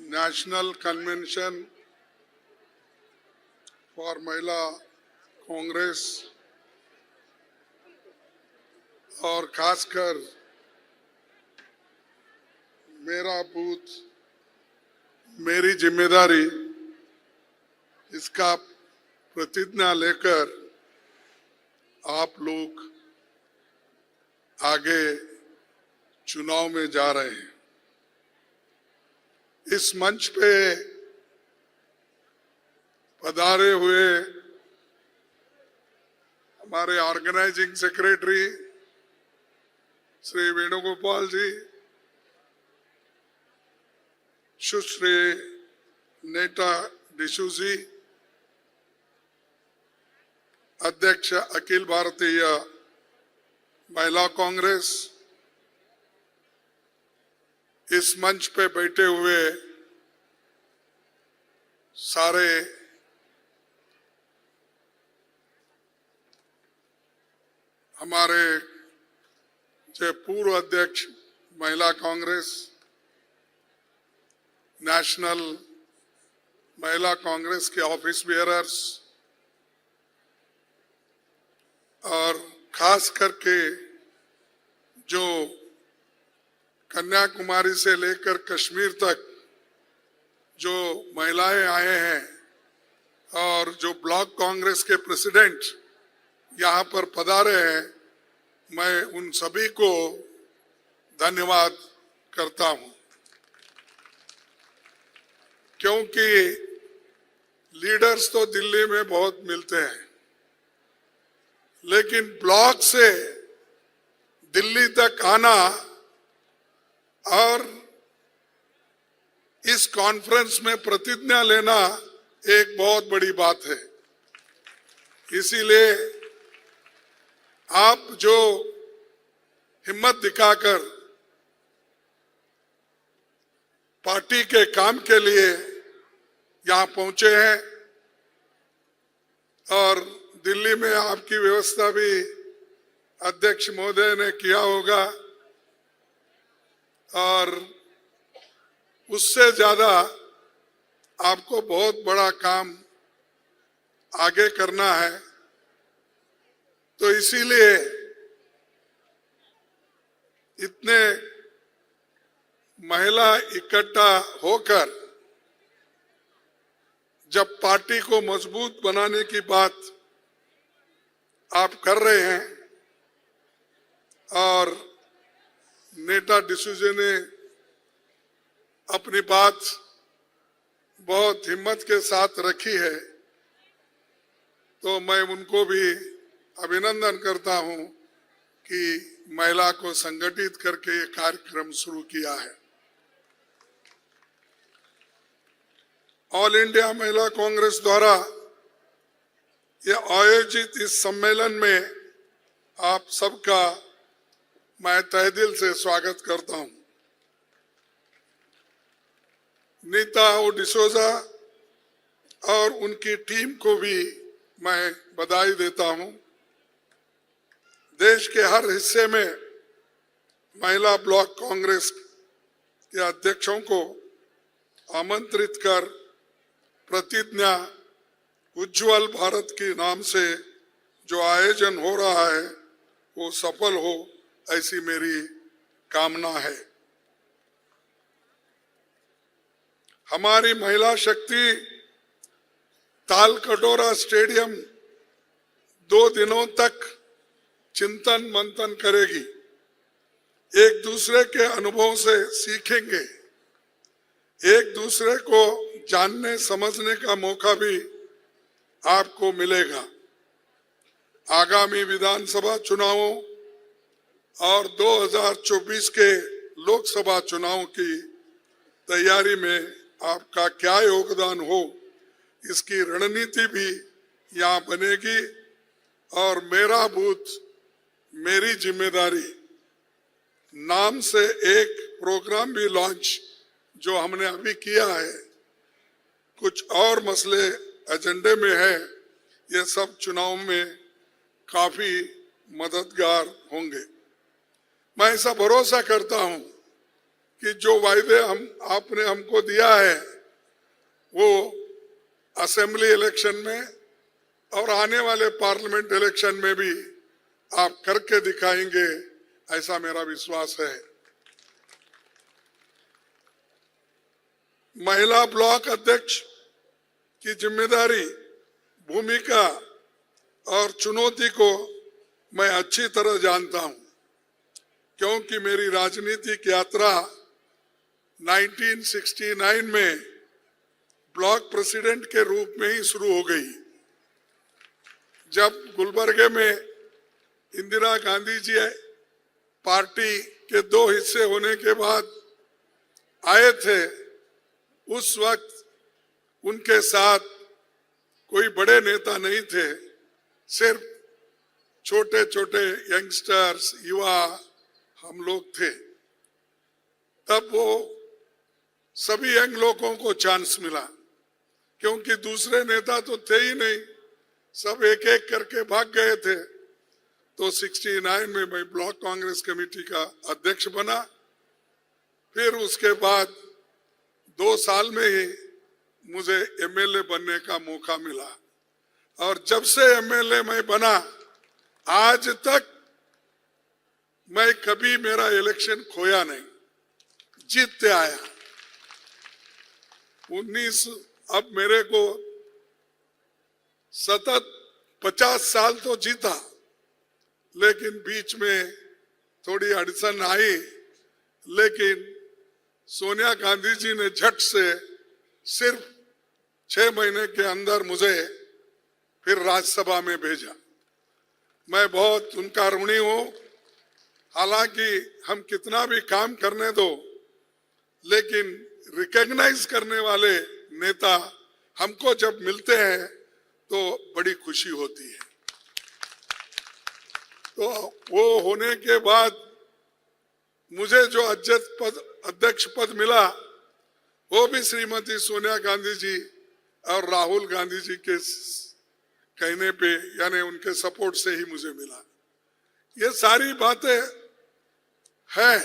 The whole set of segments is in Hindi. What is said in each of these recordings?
नेशनल कन्वेंशन फॉर महिला कांग्रेस और खासकर मेरा बूथ मेरी जिम्मेदारी इसका प्रतिज्ञा लेकर आप लोग आगे चुनाव में जा रहे हैं। इस मंच पे पधारे हुए हमारे ऑर्गेनाइजिंग सेक्रेटरी श्री वेणुगोपाल जी, सुश्री नेटा डिसूजी, अध्यक्ष अखिल भारतीय महिला कांग्रेस, इस मंच पे बैठे हुए सारे हमारे जो पूर्व अध्यक्ष महिला कांग्रेस, नेशनल महिला कांग्रेस के ऑफिस बेयरर्स और खास करके जो कन्याकुमारी से लेकर कश्मीर तक जो महिलाएं आए हैं और जो ब्लॉक कांग्रेस के प्रेसिडेंट यहाँ पर पधारे हैं, मैं उन सभी को धन्यवाद करता हूं, क्योंकि लीडर्स तो दिल्ली में बहुत मिलते हैं, लेकिन ब्लॉक से दिल्ली तक आना और इस कॉन्फ्रेंस में प्रतिज्ञा लेना एक बहुत बड़ी बात है। इसीलिए आप जो हिम्मत दिखाकर पार्टी के काम के लिए यहाँ पहुंचे हैं और दिल्ली में आपकी व्यवस्था भी अध्यक्ष महोदय ने किया होगा और उससे ज्यादा आपको बहुत बड़ा काम आगे करना है। तो इसीलिए इतने महिला इकट्ठा होकर जब पार्टी को मजबूत बनाने की बात आप कर रहे हैं और नेता डिसूजे ने अपनी बात बहुत हिम्मत के साथ रखी है, तो मैं उनको भी अभिनंदन करता हूं कि महिला को संगठित करके ये कार्यक्रम शुरू किया है। ऑल इंडिया महिला कांग्रेस द्वारा ये आयोजित इस सम्मेलन में आप सबका मैं तहे दिल से स्वागत करता हूं। नीता डिसोजा और उनकी टीम को भी मैं बधाई देता हूं। देश के हर हिस्से में महिला ब्लॉक कांग्रेस के अध्यक्षों को आमंत्रित कर प्रतिज्ञा उज्जवल भारत के नाम से जो आयोजन हो रहा है वो सफल हो, ऐसी मेरी कामना है। हमारी महिला शक्ति ताल कटोरा स्टेडियम 2 दिनों तक चिंतन मंथन करेगी, एक दूसरे के अनुभव से सीखेंगे, एक दूसरे को जानने समझने का मौका भी आपको मिलेगा। आगामी विधानसभा चुनावों और 2024 के लोकसभा चुनाव की तैयारी में आपका क्या योगदान हो, इसकी रणनीति भी यहाँ बनेगी और मेरा बूथ मेरी जिम्मेदारी नाम से एक प्रोग्राम भी लॉन्च जो हमने अभी किया है, कुछ और मसले एजेंडे में है, ये सब चुनाव में काफी मददगार होंगे। मैं ऐसा भरोसा करता हूं कि जो वायदे आपने हमको दिया है वो असेंबली इलेक्शन में और आने वाले पार्लियामेंट इलेक्शन में भी आप करके दिखाएंगे, ऐसा मेरा विश्वास है। महिला ब्लॉक अध्यक्ष की जिम्मेदारी, भूमिका और चुनौती को मैं अच्छी तरह जानता हूं, क्योंकि मेरी राजनीतिक यात्रा 1969 में ब्लॉक प्रेसिडेंट के रूप में ही शुरू हो गई। जब गुलबर्गे में इंदिरा गांधी जी पार्टी के 2 हिस्से होने के बाद आए थे, उस वक्त उनके साथ कोई बड़े नेता नहीं थे, सिर्फ छोटे छोटे यंगस्टर्स, युवा हम लोग थे। तब वो सभी यंग लोगों को चांस मिला, क्योंकि दूसरे नेता तो थे ही नहीं, सब एक एक करके भाग गए थे। तो 69 में मैं ब्लॉक कांग्रेस कमेटी का अध्यक्ष बना। फिर उसके बाद 2 साल में ही मुझे एमएलए बनने का मौका मिला, और जब से एमएलए मैं बना आज तक मैं कभी मेरा इलेक्शन खोया नहीं, जीतते आया। 19 अब मेरे को सतत 50 साल तो जीता, लेकिन बीच में थोड़ी अड़चन आई, लेकिन सोनिया गांधी जी ने झट से सिर्फ 6 महीने के अंदर मुझे फिर राज्यसभा में भेजा। मैं बहुत उनका ऋणी हूं। हालांकि हम कितना भी काम करने दो, लेकिन रिकॉग्नाइज करने वाले नेता हमको जब मिलते हैं तो बड़ी खुशी होती है। तो वो होने के बाद मुझे जो अध्यक्ष पद मिला, वो भी श्रीमती सोनिया गांधी जी और राहुल गांधी जी के कहने पे, यानी उनके सपोर्ट से ही मुझे मिला। ये सारी बातें हैं,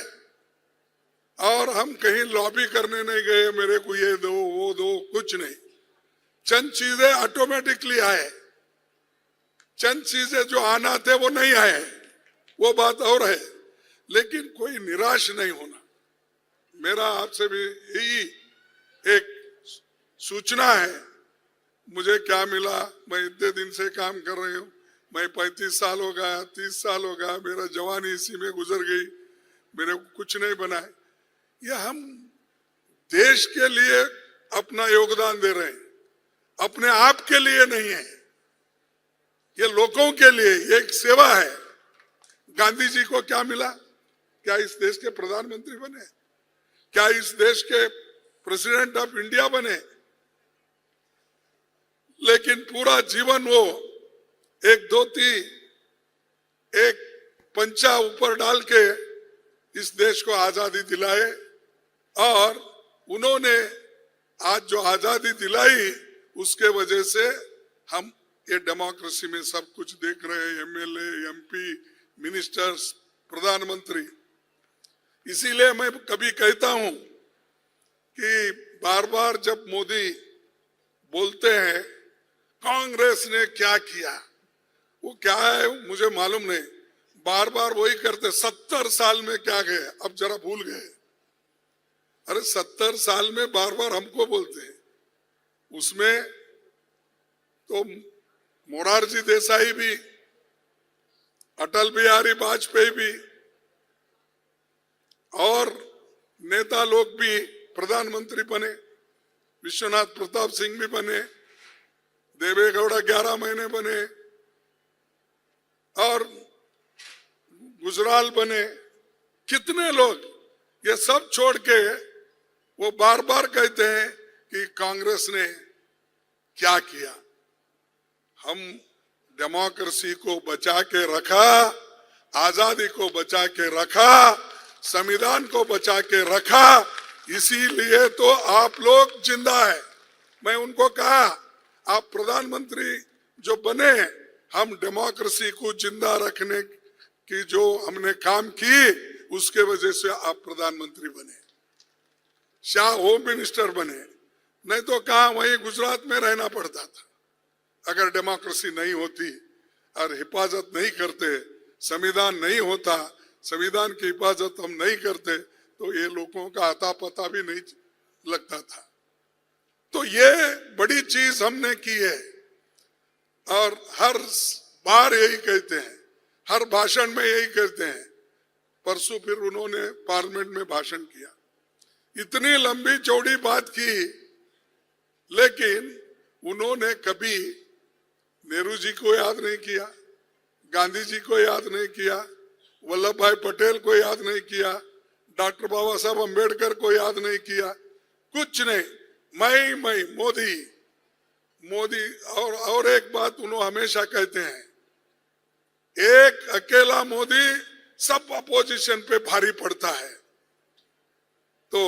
और हम कहीं लॉबी करने नहीं गए, मेरे को ये दो वो दो, कुछ नहीं। चंद चीजें ऑटोमेटिकली आए, चंद चीजें जो आना थे वो नहीं आए, वो बात और है। लेकिन कोई निराश नहीं होना, मेरा आपसे भी यही एक सूचना है। मुझे क्या मिला, मैं इतने दिन से काम कर रही हूँ, मैं 35 साल हो गया, 30 साल हो गया, मेरा जवानी इसी में गुजर गई, मेरे को कुछ नहीं बना है। ये हम देश के लिए अपना योगदान दे रहे हैं, अपने आप के लिए नहीं है, ये लोगों के लिए एक सेवा है। गांधी जी को क्या मिला? क्या इस देश के प्रधानमंत्री बने? क्या इस देश के प्रेसिडेंट ऑफ इंडिया बने? लेकिन पूरा जीवन वो एक धोती, एक पंचा ऊपर डाल के इस देश को आजादी दिलाए, और उन्होंने आज जो आजादी दिलाई उसके वजह से हम ये डेमोक्रेसी में सब कुछ देख रहे हैं, एमएलए, एमपी, मिनिस्टर्स, प्रधानमंत्री। इसीलिए मैं कभी कहता हूं कि बार बार जब मोदी बोलते हैं कांग्रेस ने क्या किया, वो क्या है मुझे मालूम नहीं, बार बार वही करते। 70 साल में क्या गए, अब जरा भूल गए। अरे 70 साल में बार बार हमको बोलते हैं, उसमें तो मोरारजी देसाई भी, अटल बिहारी वाजपेयी भी, और नेता लोग भी प्रधानमंत्री बने, विश्वनाथ प्रताप सिंह भी बने, देवेगौड़ा 11 महीने बने, और गुजराल बने, कितने लोग। ये सब छोड़ के वो बार बार कहते हैं कि कांग्रेस ने क्या किया। हम डेमोक्रेसी को बचा के रखा, आजादी को बचा के रखा, संविधान को बचा के रखा, इसीलिए तो आप लोग जिंदा है। मैं उनको कहा आप प्रधानमंत्री जो बने, हम डेमोक्रेसी को जिंदा रखने की जो हमने काम की उसके वजह से आप प्रधानमंत्री बने। शाह होम मिनिस्टर बने, नहीं तो कहा वहीं गुजरात में रहना पड़ता था। अगर डेमोक्रेसी नहीं होती और हिफाजत नहीं करते, संविधान नहीं होता, संविधान की हिफाजत हम नहीं करते, तो ये लोगों का आता पता भी नहीं लगता था। तो ये बड़ी चीज हमने की है और हर बार यही कहते हैं, हर भाषण में यही कहते हैं। परसों फिर उन्होंने पार्लियामेंट में भाषण किया, इतनी लंबी चौड़ी बात की, लेकिन उन्होंने कभी नेहरू जी को याद नहीं किया, गांधी जी को याद नहीं किया, वल्लभ भाई पटेल को याद नहीं किया, डॉक्टर बाबा साहब अम्बेडकर को याद नहीं किया, कुछ नहीं। मैं मोदी मोदी। और एक बात उन्होंने हमेशा कहते हैं, एक अकेला मोदी सब अपोजिशन पे भारी पड़ता है। तो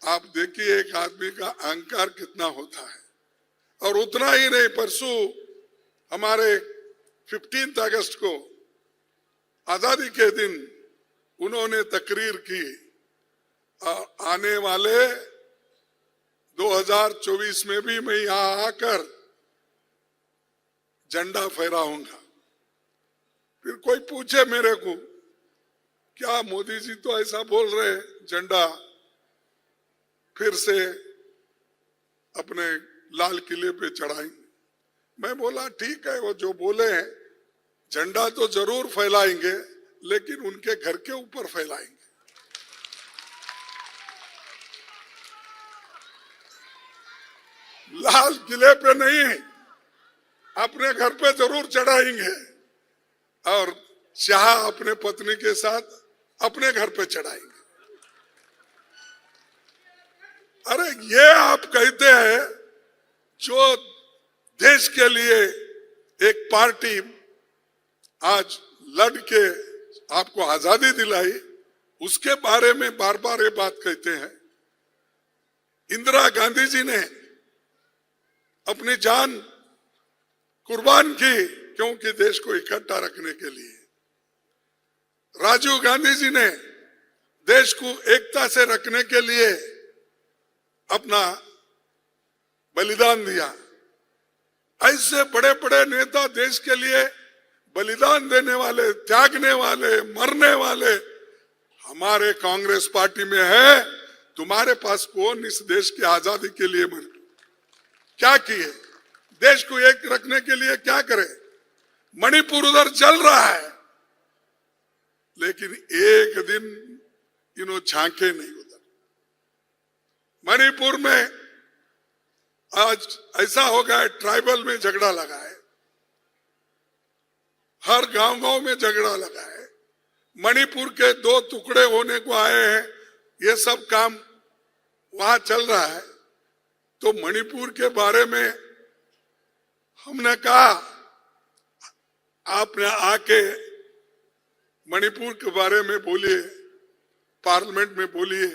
आप देखिए एक आदमी का अहंकार कितना होता है। और उतना ही नहीं, परसों हमारे 15 अगस्त को आजादी के दिन उन्होंने तकरीर की, आने वाले 2024 में भी मैं यहां आकर झंडा फहराऊंगा। फिर कोई पूछे मेरे को, क्या मोदी जी तो ऐसा बोल रहे, झंडा फिर से अपने लाल किले पे चढ़ाएंगे? मैं बोला ठीक है, वो जो बोले हैं झंडा तो जरूर फैलाएंगे, लेकिन उनके घर के ऊपर फैलाएंगे। लाल किले पे नहीं, अपने घर पे जरूर चढ़ाएंगे। और शाह अपने पत्नी के साथ अपने घर पे चढ़ाएंगे। अरे ये आप कहते हैं, जो देश के लिए एक पार्टी आज लड़ के आपको आजादी दिलाई, उसके बारे में बार बार ये बात कहते हैं। इंदिरा गांधी जी ने अपनी जान कुर्बान की क्योंकि देश को इकट्ठा रखने के लिए। राजीव गांधी जी ने देश को एकता से रखने के लिए अपना बलिदान दिया। ऐसे बड़े बड़े नेता देश के लिए बलिदान देने वाले, त्यागने वाले, मरने वाले हमारे कांग्रेस पार्टी में है। तुम्हारे पास कौन इस देश की आजादी के लिए मर क्या किए? देश को एक रखने के लिए क्या करे? मणिपुर उधर चल रहा है, लेकिन एक दिन इन्हों झांके नहीं उधर। मणिपुर में आज ऐसा हो गया है, ट्राइबल में झगड़ा लगा है, हर गांव में झगड़ा लगा है। मणिपुर के 2 टुकड़े होने को आए हैं, ये सब काम वहां चल रहा है। तो मणिपुर के बारे में हमने कहा, आपने आके मणिपुर के बारे में बोलिए, पार्लियामेंट में बोलिए।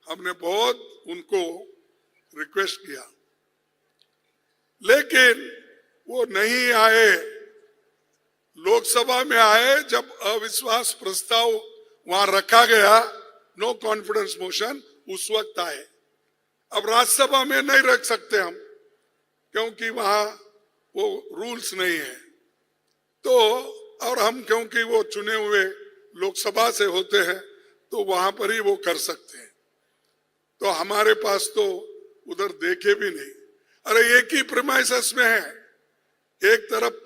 हमने बहुत उनको रिक्वेस्ट किया, लेकिन वो नहीं आए। लोकसभा में आए जब अविश्वास प्रस्ताव वहां रखा गया, नो कॉन्फिडेंस मोशन, उस वक्त आए। अब राज्यसभा में नहीं रख सकते हम, क्योंकि वहां वो रूल्स नहीं है। तो और हम क्योंकि वो चुने हुए लोकसभा से होते हैं, तो वहां पर ही वो कर सकते हैं। तो हमारे पास तो उधर देखे भी नहीं। अरे एक ही प्रीमाइसेस में है, एक तरफ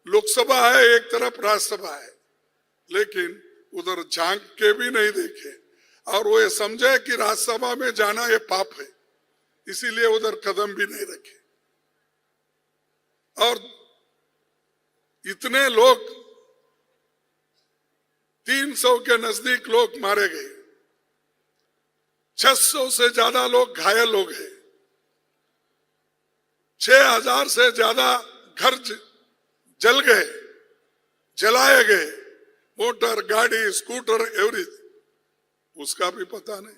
लोकसभा है, एक तरफ राज्यसभा है, लेकिन उधर झांक के भी नहीं देखे। और वो ये समझे कि राज्यसभा में जाना ये पाप है, इसीलिए उधर कदम भी नहीं रखे। और इतने लोग, 300 के नजदीक लोग मारे गए, 600 से ज्यादा लोग घायल हो गए, 6000 से ज्यादा घर जल गए, जलाए गए, मोटर, गाड़ी, स्कूटर, एवरीथिंग। उसका भी पता नहीं,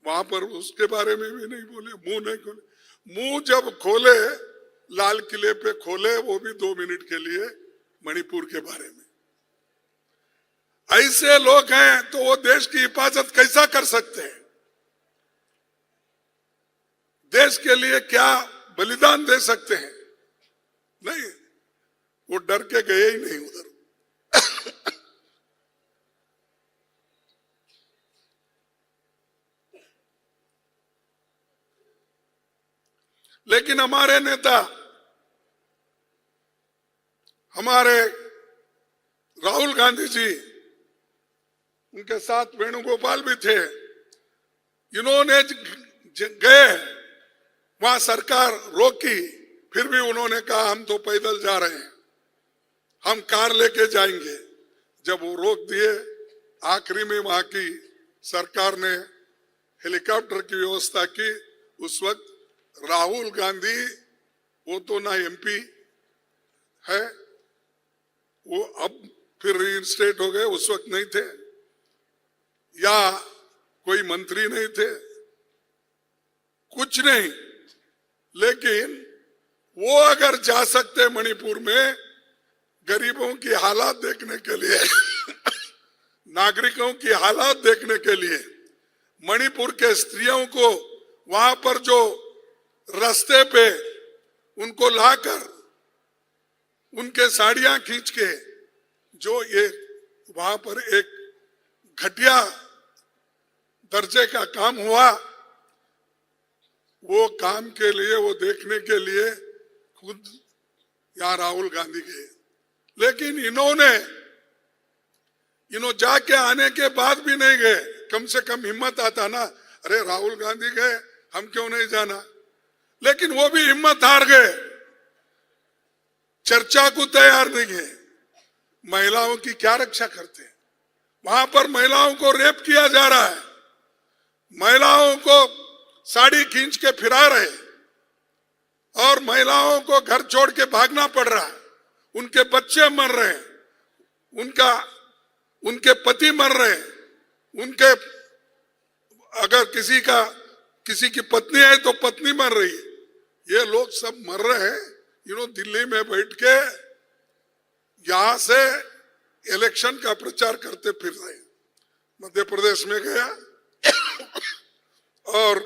वहां पर उसके बारे में भी नहीं बोले, मुंह नहीं खोले। मुंह जब खोले, लाल किले पे खोले, वो भी 2 मिनट के लिए मणिपुर के बारे में। ऐसे लोग हैं तो वो देश की हिफाजत कैसा कर सकते हैं? देश के लिए क्या बलिदान दे सकते हैं? नहीं, वो डर के गए ही नहीं उधर। लेकिन हमारे नेता, हमारे राहुल गांधी जी, उनके साथ वेणुगोपाल भी थे, इन्होंने गए, वहां सरकार रोकी, फिर भी उन्होंने कहा हम तो पैदल जा रहे हैं, हम कार लेके जाएंगे। जब वो रोक दिए, आखिरी में वहां की सरकार ने हेलीकॉप्टर की व्यवस्था की। उस वक्त राहुल गांधी, वो तो ना एमपी है, वो अब फिर रीइंस्टेट हो गए, उस वक्त नहीं थे, या कोई मंत्री नहीं थे, कुछ नहीं। लेकिन वो अगर जा सकते मणिपुर में गरीबों की हालात देखने के लिए नागरिकों की हालात देखने के लिए, मणिपुर के स्त्रियों को वहां पर जो रास्ते पे उनको लाकर उनके साड़ियां खींच के जो ये वहां पर एक घटिया दर्जे का काम हुआ, वो काम के लिए, वो देखने के लिए खुद यहाँ राहुल गांधी गए। लेकिन इन्होंने जाके आने के बाद भी नहीं गए। कम से कम हिम्मत आता ना, अरे राहुल गांधी गए, हम क्यों नहीं जाना? लेकिन वो भी हिम्मत हार गए, चर्चा को तैयार नहीं है। महिलाओं की क्या रक्षा करते हैं? वहां पर महिलाओं को रेप किया जा रहा है, महिलाओं को साड़ी खींच के फिरा रहे, और महिलाओं को घर छोड़ के भागना पड़ रहा है, उनके बच्चे मर रहे हैं, उनके पति मर रहे हैं, उनके अगर किसी की पत्नी है तो पत्नी मर रही है, ये लोग सब मर रहे हैं। दिल्ली में बैठ के यहां से इलेक्शन का प्रचार करते फिर रहे। मध्य प्रदेश में गया और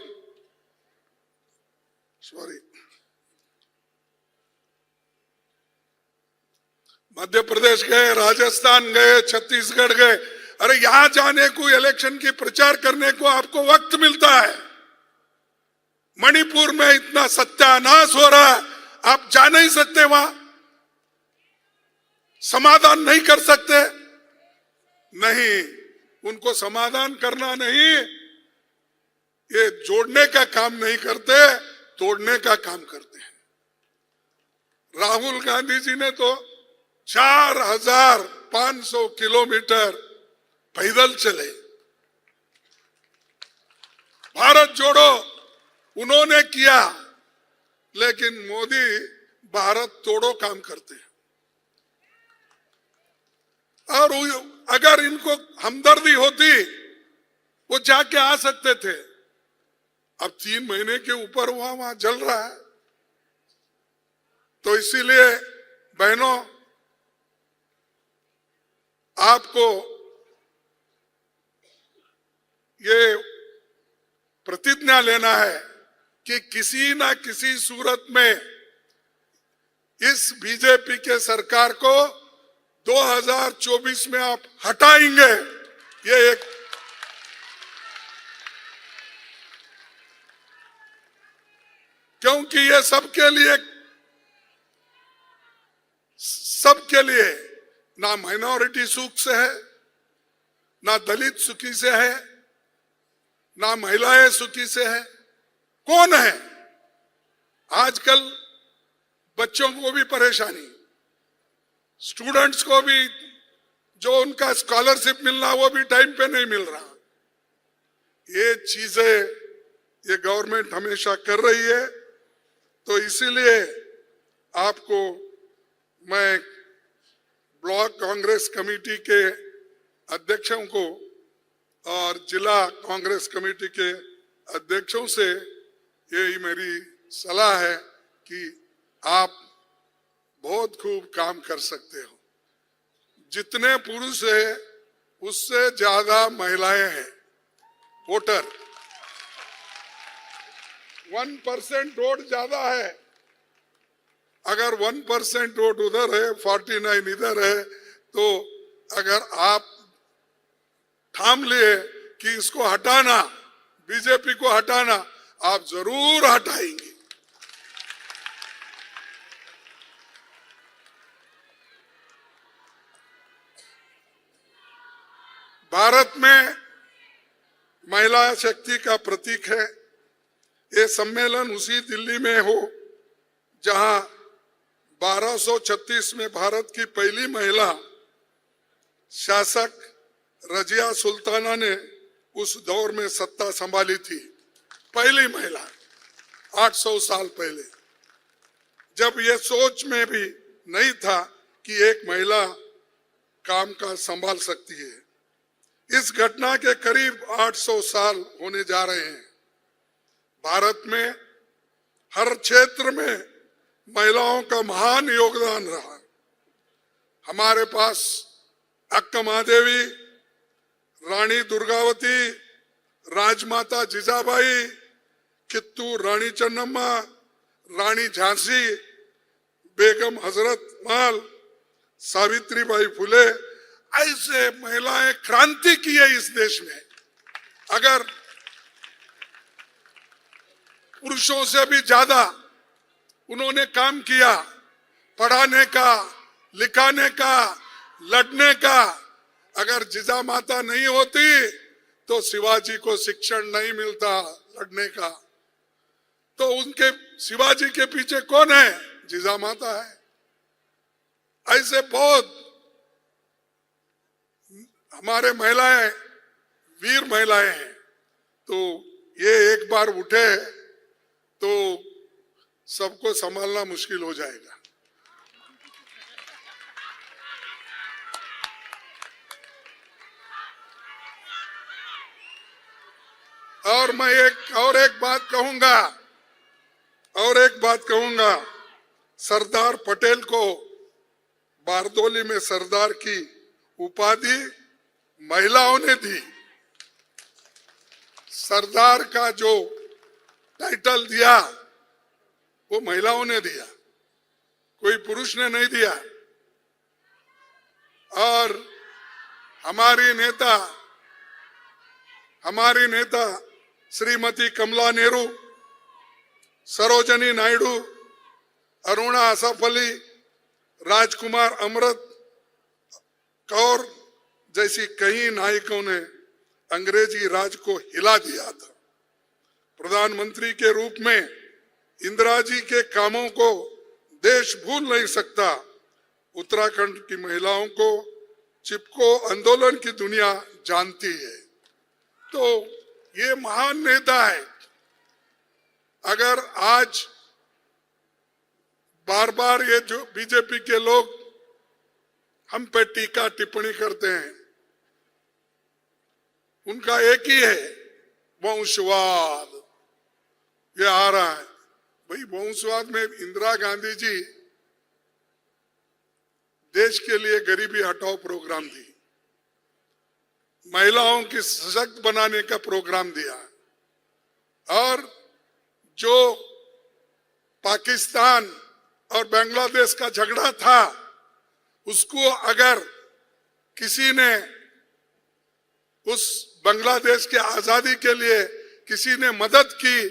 मध्य प्रदेश गए, राजस्थान गए, छत्तीसगढ़ गए। अरे यहां जाने को, इलेक्शन की प्रचार करने को आपको वक्त मिलता है। मणिपुर में इतना सत्यानाश हो रहा है, आप जा नहीं सकते, वहां समाधान नहीं कर सकते। नहीं, उनको समाधान करना नहीं, ये जोड़ने का काम नहीं करते, तोड़ने का काम करते हैं। राहुल गांधी जी ने तो 4500 किलोमीटर पैदल चले। भारत जोड़ो उन्होंने किया, लेकिन मोदी भारत तोड़ो काम करते हैं। और अगर इनको हमदर्दी होती, वो जाके आ सकते थे। अब 3 महीने के ऊपर वहां जल रहा है। तो इसीलिए बहनों, आपको ये प्रतिज्ञा लेना है कि किसी ना किसी सूरत में इस बीजेपी के सरकार को 2024 में आप हटाएंगे। ये एक क्योंकि ये सबके लिए ना माइनॉरिटी सुख से है, ना दलित सुखी से है, ना महिलाएं सुखी से है। कौन है? आजकल बच्चों को भी परेशानी, स्टूडेंट्स को भी जो उनका स्कॉलरशिप मिलना वो भी टाइम पे नहीं मिल रहा। ये चीजें ये गवर्नमेंट हमेशा कर रही है। तो इसीलिए आपको मैं ब्लॉक कांग्रेस कमेटी के अध्यक्षों को और जिला कांग्रेस कमेटी के अध्यक्षों से यही मेरी सलाह है कि आप बहुत खूब काम कर सकते हो। जितने पुरुष है उससे ज्यादा महिलाएं हैं वोटर। 1% वोट ज्यादा है। अगर 1% वोट उधर है, 49 इधर है, तो अगर आप ठाम लिए कि इसको हटाना, बीजेपी को हटाना, आप जरूर हटाएंगे। भारत में महिला शक्ति का प्रतीक है। ये सम्मेलन उसी दिल्ली में हो जहां 1236 में भारत की पहली महिला शासक रजिया सुल्ताना ने उस दौर में सत्ता संभाली थी। पहली महिला 800 साल पहले, जब ये सोच में भी नहीं था कि एक महिला काम का संभाल सकती है। इस घटना के करीब 800 साल होने जा रहे हैं। भारत में हर क्षेत्र में महिलाओं का महान योगदान रहा। हमारे पास अक्का महादेवी, रानी दुर्गावती, राजमाता जिजाबाई, कित्तूर रानी चन्नम्मा, रानी झांसी, बेगम हजरत महल, सावित्रीबाई फुले, ऐसे महिलाएं क्रांति की है इस देश में। अगर पुरुषों से भी ज्यादा उन्होंने काम किया, पढ़ाने का, लिखाने का, लड़ने का। अगर जिजा माता नहीं होती तो शिवाजी को शिक्षण नहीं मिलता लड़ने का। तो उनके शिवाजी के पीछे कौन है? जिजा माता है। ऐसे बहुत हमारे महिलाएं वीर महिलाएं हैं। तो ये एक बार उठे तो सबको संभालना मुश्किल हो जाएगा। और मैं एक बात कहूंगा, सरदार पटेल को बारदोली में सरदार की उपाधि महिलाओं ने दी। सरदार का जो टाइटल दिया वो महिलाओं ने दिया, कोई पुरुष ने नहीं दिया। और हमारी नेता श्रीमती कमला नेहरू, सरोजनी नायडू, अरुणा असफ अली, राजकुमार अमृत कौर जैसी कई नायकों ने अंग्रेजी राज को हिला दिया था। प्रधानमंत्री के रूप में इंदिरा जी के कामों को देश भूल नहीं सकता। उत्तराखंड की महिलाओं को चिपको आंदोलन की दुनिया जानती है। तो ये महान नेता है। अगर आज बार बार ये जो बीजेपी के लोग हम पे टीका टिप्पणी करते हैं, उनका एक ही है, वंशवाद। ये आ रहा है भाई, वंशवाद में इंदिरा गांधी जी देश के लिए गरीबी हटाओ प्रोग्राम दी, महिलाओं की सशक्त बनाने का प्रोग्राम दिया। और जो पाकिस्तान और बांग्लादेश का झगड़ा था, उसको अगर किसी ने उस बांग्लादेश के आजादी के लिए किसी ने मदद की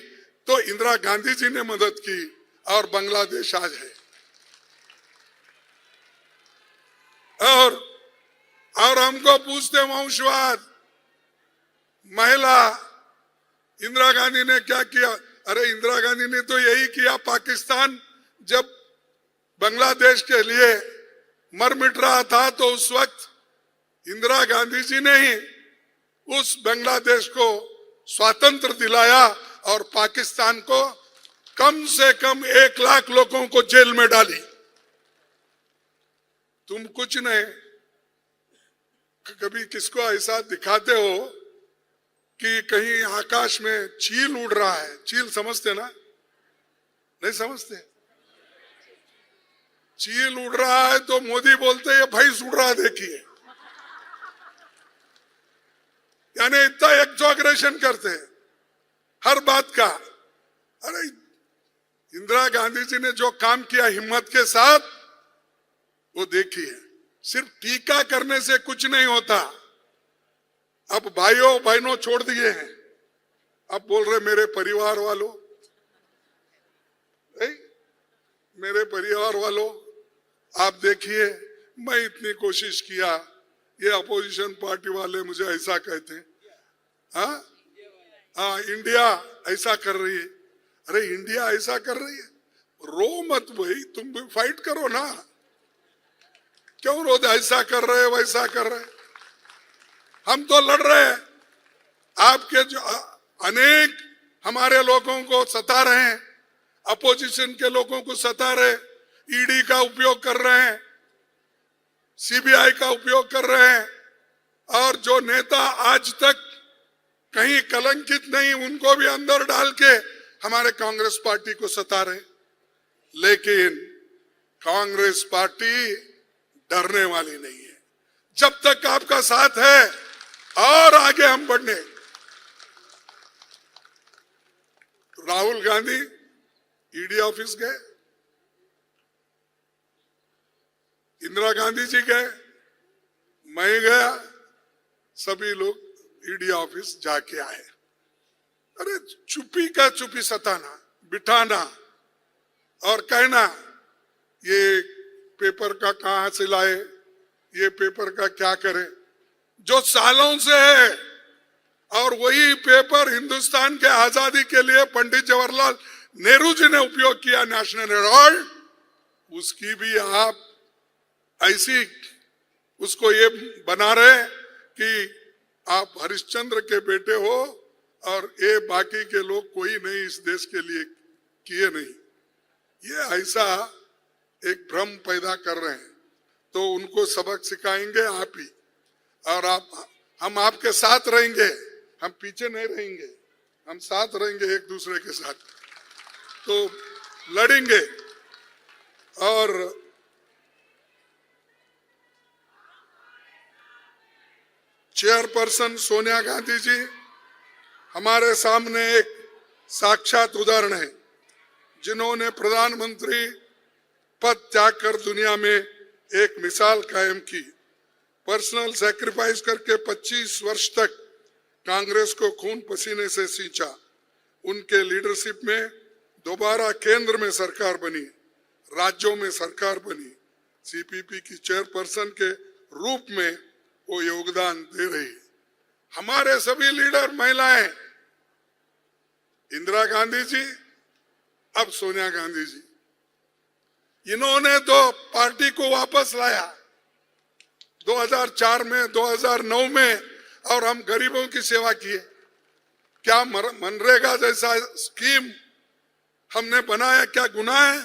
तो इंदिरा गांधी जी ने मदद की और बांग्लादेश आज है। और हमको पूछते वंशवाद, महिला इंदिरा गांधी ने क्या किया? अरे इंदिरा गांधी ने तो यही किया। पाकिस्तान जब बांग्लादेश के लिए मर मिट रहा था तो उस वक्त इंदिरा गांधी जी ने ही उस बांग्लादेश को स्वातंत्र दिलाया और पाकिस्तान को कम से कम 1 लाख लोगों को जेल में डाली। तुम कुछ नहीं, कभी किसको ऐसा दिखाते हो कि कहीं आकाश में चील उड़ रहा है? चील समझते ना? नहीं समझते? चील उड़ रहा है तो मोदी बोलते ये भैंस उड़ रहा देखिए। यानी इतना एक्सॉग्रेशन करते हैं हर बात का। अरे इंदिरा गांधी जी ने जो काम किया हिम्मत के साथ, वो देखिए। सिर्फ टीका करने से कुछ नहीं होता। अब भाइयों बहनों छोड़ दिए हैं, अब बोल रहे मेरे परिवार वालों, मेरे परिवार वालों, आप देखिए मैं इतनी कोशिश किया, ये अपोजिशन पार्टी वाले मुझे ऐसा कहते हैं, हाँ इंडिया ऐसा कर रही है। अरे इंडिया ऐसा कर रही है, रो मत भाई, तुम भी फाइट करो ना। क्यों रो? ऐसा कर रहे वैसा कर रहे, हम तो लड़ रहे हैं। आपके जो अनेक हमारे लोगों को सता रहे हैं, अपोजिशन के लोगों को सता रहे, ईडी का उपयोग कर रहे हैं, सीबीआई का उपयोग कर रहे हैं, और जो नेता आज तक कहीं कलंकित नहीं, उनको भी अंदर डाल के हमारे कांग्रेस पार्टी को सता रहे। लेकिन कांग्रेस पार्टी डरने वाली नहीं है। जब तक आपका साथ है और आगे हम बढ़ने। राहुल गांधी ईडी ऑफिस गए, इंदिरा गांधी जी गए, मैं गया, सभी लोग ईडी ऑफिस जाके आए। अरे चुप्पी का चुप्पी सताना, बिठाना और कहना ये पेपर का कहां से लाए, ये पेपर का क्या करें, जो सालों से है। और वही पेपर हिंदुस्तान के आजादी के लिए पंडित जवाहरलाल नेहरू जी ने उपयोग किया, नेशनल हेराल्ड, उसकी भी आप ऐसी उसको ये बना रहे कि आप हरिश्चंद्र के बेटे हो और ये बाकी के लोग कोई नहीं इस देश के लिए किए नहीं। ये ऐसा एक भ्रम पैदा कर रहे हैं। तो उनको सबक सिखाएंगे आप ही, और हम आपके साथ रहेंगे, हम पीछे नहीं रहेंगे, हम साथ रहेंगे एक दूसरे के साथ, तो लड़ेंगे। और चेयरपर्सन सोनिया गांधी जी हमारे सामने एक साक्षात उदाहरण है, जिन्होंने प्रधानमंत्री पद त्याग कर दुनिया में एक मिसाल कायम की। पर्सनल सैक्रिफाइस करके 25 वर्ष तक कांग्रेस को खून पसीने से सींचा। उनके लीडरशिप में दोबारा केंद्र में सरकार बनी, राज्यों में सरकार बनी। सीपीपी की चेयरपर्सन के रूप में वो योगदान दे रही है। हमारे सभी लीडर महिलाएं, इंदिरा गांधी जी, अब सोनिया गांधी जी, इन्होंने तो पार्टी को वापस लाया 2004 में, 2009 में, और हम गरीबों की सेवा किए। क्या मनरेगा जैसा स्कीम हमने बनाया, क्या गुनाह है?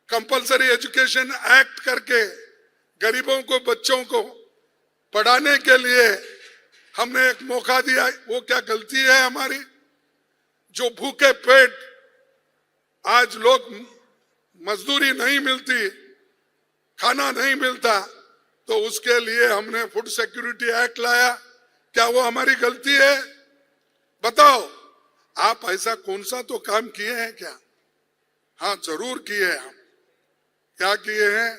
कंपलसरी एजुकेशन एक्ट करके गरीबों को, बच्चों को पढ़ाने के लिए हमने एक मौका दिया, वो क्या गलती है हमारी? जो भूखे पेट आज लोग, मजदूरी नहीं मिलती, खाना नहीं मिलता, तो उसके लिए हमने फूड सिक्योरिटी एक्ट लाया। क्या वो हमारी गलती है? बताओ आप, ऐसा कौन सा तो काम किए हैं क्या? हाँ जरूर किए हैं। हम क्या किए हैं?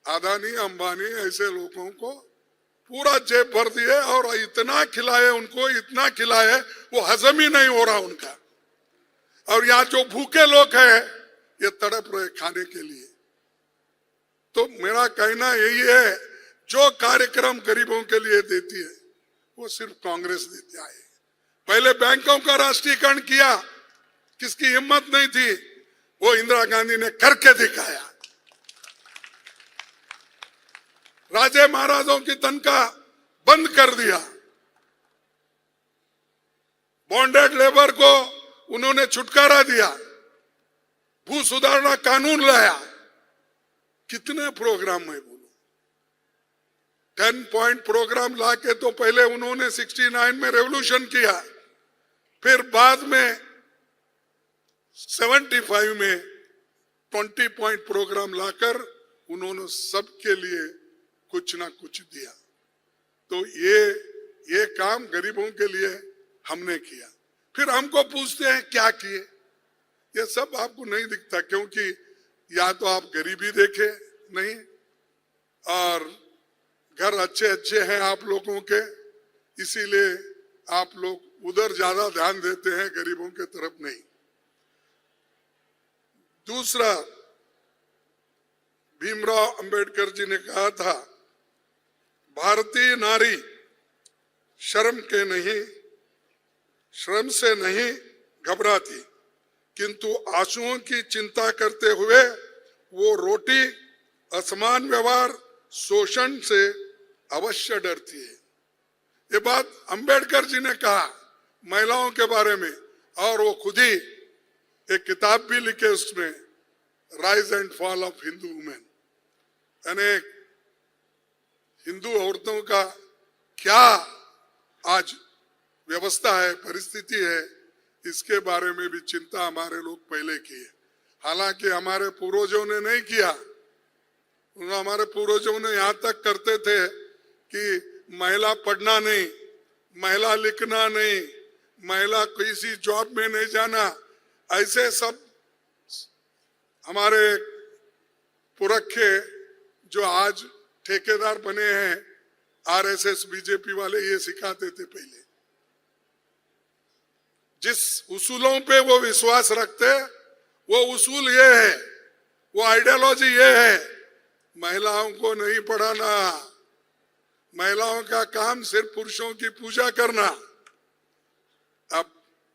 अदानी अंबानी ऐसे लोगों को पूरा जेब भर दिए और इतना खिलाए उनको, इतना खिलाए वो हजम ही नहीं हो रहा उनका। और यहाँ जो भूखे लोग हैं ये तड़प रहे खाने के लिए। तो मेरा कहना यही है, जो कार्यक्रम गरीबों के लिए देती है वो सिर्फ कांग्रेस देती है। पहले बैंकों का राष्ट्रीयकरण किया, किसकी हिम्मत नहीं थी, वो इंदिरा गांधी ने करके दिखाया। राजे महाराजों की तनख्वाह बंद कर दिया, बॉन्डेड लेबर को उन्होंने छुटकारा दिया, भू सुधारना कानून लाया। कितने प्रोग्राम में बोलो, 10 पॉइंट प्रोग्राम लाके तो पहले उन्होंने 69 में रेवोल्यूशन किया, फिर बाद में 75 में 20 पॉइंट प्रोग्राम लाकर उन्होंने सबके लिए कुछ ना कुछ दिया। तो ये काम गरीबों के लिए हमने किया। फिर हमको पूछते हैं क्या किए। ये सब आपको नहीं दिखता, क्योंकि या तो आप गरीबी देखे नहीं, और घर अच्छे अच्छे हैं आप लोगों के, इसीलिए आप लोग उधर ज्यादा ध्यान देते हैं, गरीबों के तरफ नहीं। दूसरा, भीमराव अंबेडकर जी ने कहा था, भारतीय नारी श्रम से नहीं घबराती, किंतु आंसुओं की चिंता करते हुए वो रोटी, असमान व्यवहार, शोषण से अवश्य डरती है। ये बात अंबेडकर जी ने कहा महिलाओं के बारे में, और वो खुद ही एक किताब भी लिखे उसमें, rise and fall of Hindu women, यानी हिंदू औरतों का क्या आज व्यवस्था है, परिस्थिति है, इसके बारे में भी चिंता हमारे लोग पहले किए। हालांकि हमारे पूर्वजों ने नहीं किया। हमारे पूर्वजों ने यहाँ तक करते थे कि महिला पढ़ना नहीं, महिला लिखना नहीं, महिला किसी जॉब में नहीं जाना, ऐसे सब हमारे पुरखे जो आज ठेकेदार बने हैं, आरएसएस बीजेपी वाले, ये सिखाते थे पहले। जिस उसूलों पे वो विश्वास रखते, वो उसूल ये है, वो आइडियोलॉजी ये है, महिलाओं को नहीं पढ़ाना, महिलाओं का काम सिर्फ पुरुषों की पूजा करना। अब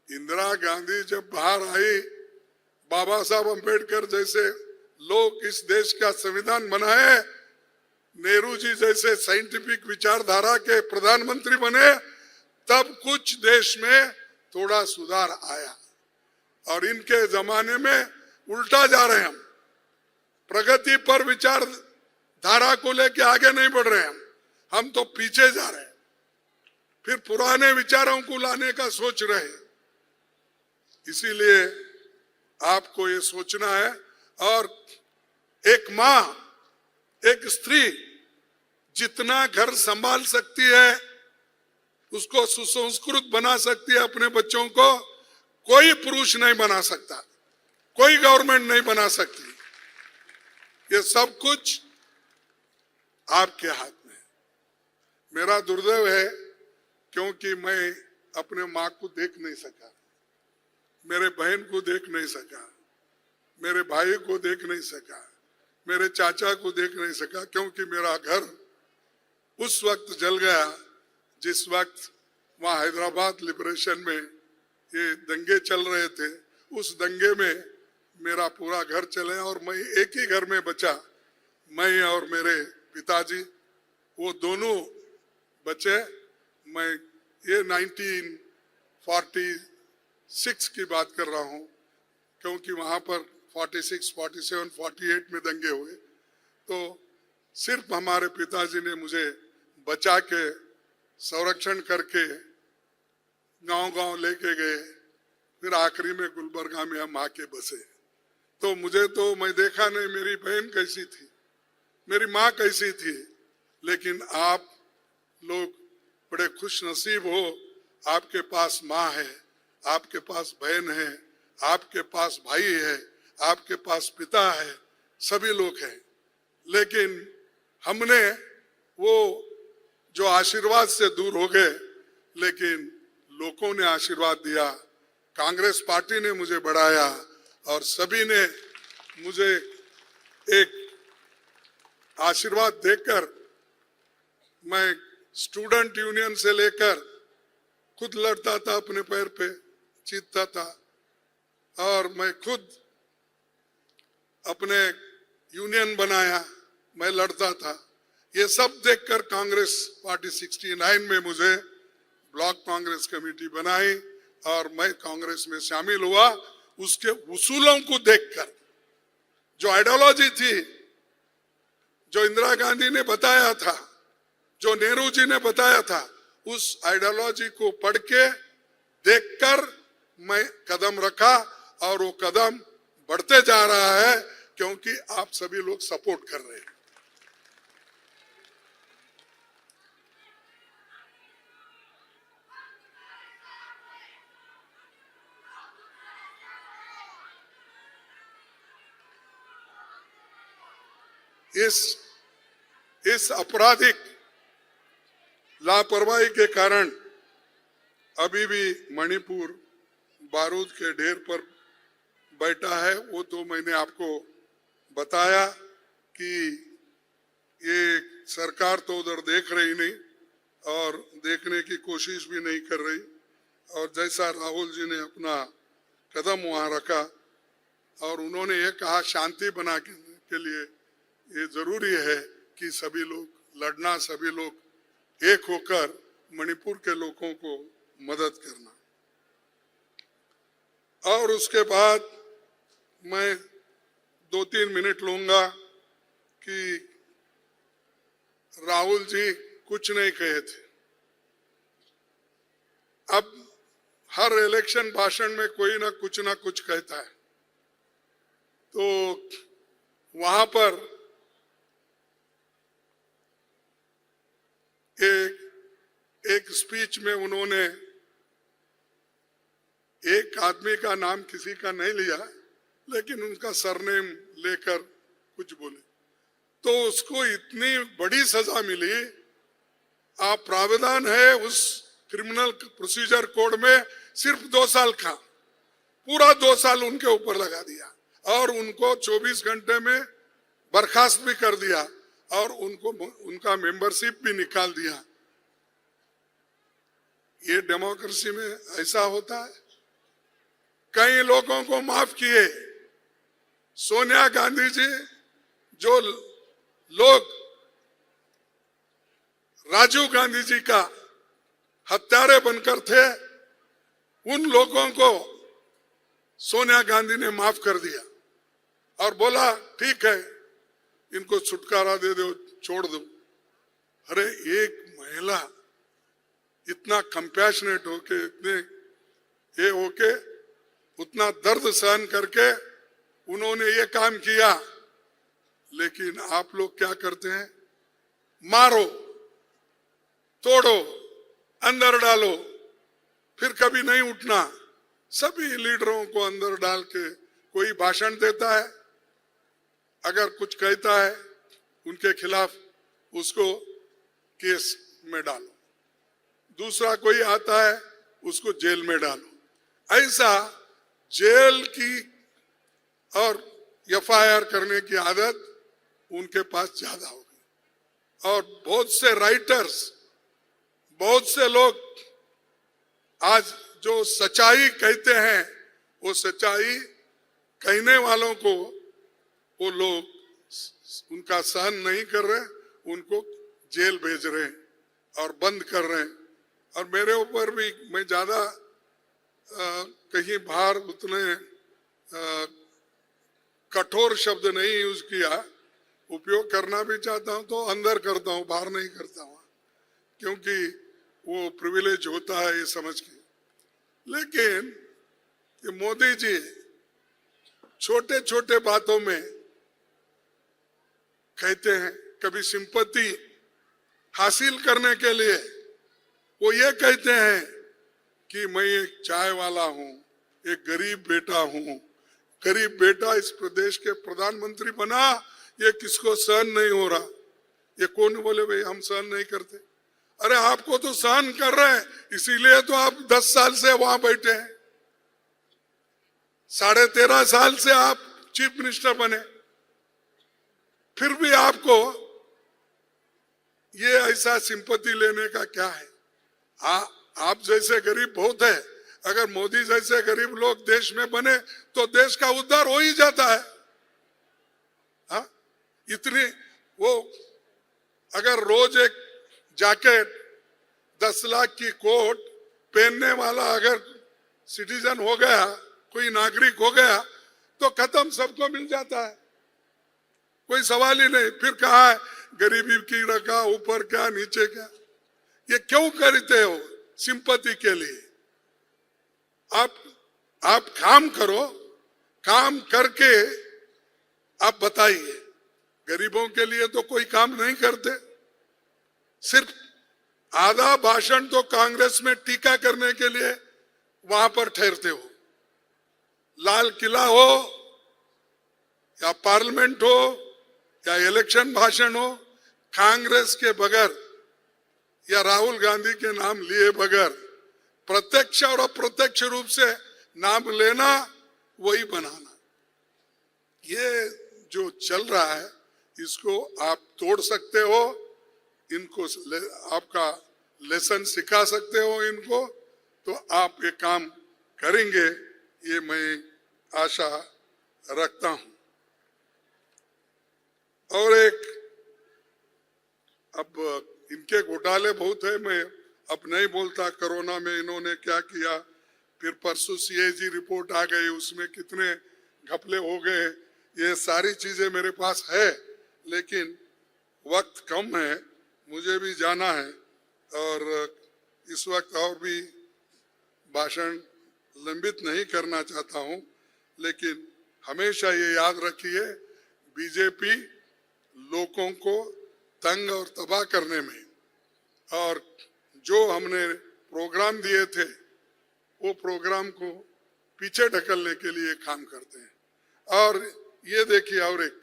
इंदिरा गांधी जब बाहर आई, बाबा साहब अंबेडकर जैसे लोग इस देश का संविधान बनाए, नेहरू जी जैसे साइंटिफिक विचारधारा के प्रधानमंत्री बने, तब कुछ देश में थोड़ा सुधार आया। और इनके जमाने में उल्टा जा रहे हैं हम, प्रगति पर विचार धारा को लेके आगे नहीं बढ़ रहे हैं हम तो पीछे जा रहे हैं, फिर पुराने विचारों को लाने का सोच रहे हैं। इसीलिए आपको ये सोचना है, और एक माँ, एक स्त्री जितना घर संभाल सकती है, उसको सुसंस्कृत बना सकती है अपने बच्चों को, कोई पुरुष नहीं बना सकता, कोई गवर्नमेंट नहीं बना सकती। ये सब कुछ आपके हाथ में है। मेरा दुर्दैव है, क्योंकि मैं अपने माँ को देख नहीं सका, मेरे बहन को देख नहीं सका, मेरे भाई को देख नहीं सका, मेरे चाचा को देख नहीं सका, क्योंकि मेरा घर उस वक्त जल गया जिस वक्त वहाँ हैदराबाद लिबरेशन में ये दंगे चल रहे थे। उस दंगे में मेरा पूरा घर चले और मैं एक ही घर में बचा, मैं और मेरे पिताजी, वो दोनों बचे। मैं ये 1946 की बात कर रहा हूँ, क्योंकि वहाँ पर 46, 47, 48 में दंगे हुए, तो सिर्फ हमारे पिताजी ने मुझे बचा के, संरक्षण करके गांव-गांव लेके गए। फिर आखिरी में गुलबर्गा में हम आके बसे। तो मैं देखा नहीं मेरी बहन कैसी थी, मेरी माँ कैसी थी, लेकिन आप लोग बड़े खुश नसीब हो, आपके पास माँ है, आपके पास बहन है, आपके पास भाई है, आपके पास पिता है, सभी लोग हैं। लेकिन हमने वो जो आशीर्वाद से दूर हो गए, लेकिन लोगों ने आशीर्वाद दिया, कांग्रेस पार्टी ने मुझे बढ़ाया, और सभी ने मुझे एक आशीर्वाद देकर, मैं स्टूडेंट यूनियन से लेकर खुद लड़ता था, अपने पैर पे जीतता था, और मैं खुद अपने यूनियन बनाया, मैं लड़ता था। ये सब देखकर कांग्रेस पार्टी 69 में मुझे ब्लॉक कांग्रेस कमेटी बनाई और मैं कांग्रेस में शामिल हुआ। उसके उसूलों को देखकर, जो आइडियोलॉजी थी, जो इंदिरा गांधी ने बताया था, जो नेहरू जी ने बताया था, उस आइडियोलॉजी को पढ़ के देखकर मैं कदम रखा, और वो कदम बढ़ते जा रहा है, क्योंकि आप सभी लोग सपोर्ट कर रहे हैं। इस आपराधिक लापरवाही के कारण अभी भी मणिपुर बारूद के ढेर पर बैठा है। वो तो मैंने आपको बताया कि ये सरकार तो उधर देख रही नहीं और देखने की कोशिश भी नहीं कर रही, और जैसा राहुल जी ने अपना कदम वहां रखा और उन्होंने ये कहा शांति बना के लिए ये जरूरी है कि सभी लोग लड़ना, सभी लोग एक होकर मणिपुर के लोगों को मदद करना। और उसके बाद मैं 2-3 मिनट लूंगा कि राहुल जी कुछ नहीं कहे थे। अब हर इलेक्शन भाषण में कोई ना कुछ कहता है, तो वहां पर एक स्पीच में उन्होंने एक आदमी का नाम किसी का नहीं लिया, लेकिन उनका सरनेम लेकर कुछ बोले, तो उसको इतनी बड़ी सजा मिली। आप प्रावधान है उस क्रिमिनल प्रोसीजर कोड में सिर्फ 2 साल का, पूरा 2 साल उनके ऊपर लगा दिया और उनको 24 घंटे में बर्खास्त भी कर दिया और उनको उनका मेंबरशिप भी निकाल दिया। ये डेमोक्रेसी में ऐसा होता है? कई लोगों को माफ किए। सोनिया गांधी जी, जो लोग राजीव गांधी जी का हत्यारे बनकर थे, उन लोगों को सोनिया गांधी ने माफ कर दिया और बोला ठीक है, इनको छुटकारा दे दो, छोड़ दो। अरे एक महिला इतना कंपैशनेट होके, इतने ये होके, उतना दर्द सहन करके उन्होंने ये काम किया, लेकिन आप लोग क्या करते हैं? मारो, तोड़ो, अंदर डालो, फिर कभी नहीं उठना। सभी लीडरों को अंदर डाल के कोई भाषण देता है, अगर कुछ कहता है उनके खिलाफ उसको केस में डालो, दूसरा कोई आता है उसको जेल में डालो। ऐसा जेल की और एफआईआर करने की आदत उनके पास ज्यादा हो गई। और बहुत से राइटर्स, बहुत से लोग आज जो सच्चाई कहते हैं, वो सच्चाई कहने वालों को वो लोग उनका सहन नहीं कर रहे, उनको जेल भेज रहे हैं और बंद कर रहे हैं। और मेरे ऊपर भी, मैं ज्यादा कहीं बाहर उतने कठोर शब्द नहीं यूज किया, उपयोग करना भी चाहता हूं तो अंदर करता हूं, बाहर नहीं करता हूं, क्योंकि वो प्रिविलेज होता है ये समझ के। लेकिन ये मोदी जी छोटे छोटे बातों में कहते हैं, कभी सिंपैथी हासिल करने के लिए वो ये कहते हैं कि मैं एक चाय वाला हूं, एक गरीब बेटा हूं। गरीब बेटा इस प्रदेश के प्रधानमंत्री बना, ये किसको सहन नहीं हो रहा? ये कौन बोले भाई हम सहन नहीं करते? अरे आपको तो सहन कर रहे हैं, इसीलिए तो आप 10 साल से वहां बैठे हैं, 13.5 साल से आप चीफ मिनिस्टर बने, फिर भी आपको ये ऐसा सिंपैथी लेने का क्या है? आप जैसे गरीब बहुत है, अगर मोदी जैसे गरीब लोग देश में बने तो देश का उद्धार हो ही जाता है। हाँ, इतनी वो अगर रोज एक जैकेट 10 लाख की कोट पहनने वाला अगर सिटीजन हो गया, कोई नागरिक हो गया, तो खत्म, सबको मिल जाता है, कोई सवाल ही नहीं। फिर कहा है गरीबी की रखा, ऊपर क्या नीचे क्या? ये क्यों करते हो? सिंपैथी के लिए। आप काम करो, काम करके आप बताइए। गरीबों के लिए तो कोई काम नहीं करते, सिर्फ आधा भाषण तो कांग्रेस में टीका करने के लिए वहां पर ठहरते हो। लाल किला हो या पार्लियामेंट हो या इलेक्शन भाषण हो, कांग्रेस के बगैर या राहुल गांधी के नाम लिए बगैर प्रत्यक्ष और अप्रत्यक्ष रूप से नाम लेना, वही बनाना, ये जो चल रहा है इसको आप तोड़ सकते हो, इनको आपका लेसन सिखा सकते हो इनको, तो आप ये काम करेंगे, ये मैं आशा रखता हूं। और एक, अब इनके घोटाले बहुत है, मैं अब नहीं बोलता कोरोना में इन्होंने क्या किया, फिर परसों सीएजी रिपोर्ट आ गई, उसमें कितने घपले हो गए, ये सारी चीजें मेरे पास है, लेकिन वक्त कम है, मुझे भी जाना है और इस वक्त और भी भाषण लंबित नहीं करना चाहता हूं, लेकिन हमेशा ये याद रखिए, बीजेपी लोगों को तंग और तबाह करने में, और जो हमने प्रोग्राम दिए थे वो प्रोग्राम को पीछे ढकलने के लिए काम करते हैं। और ये देखिए, और एक,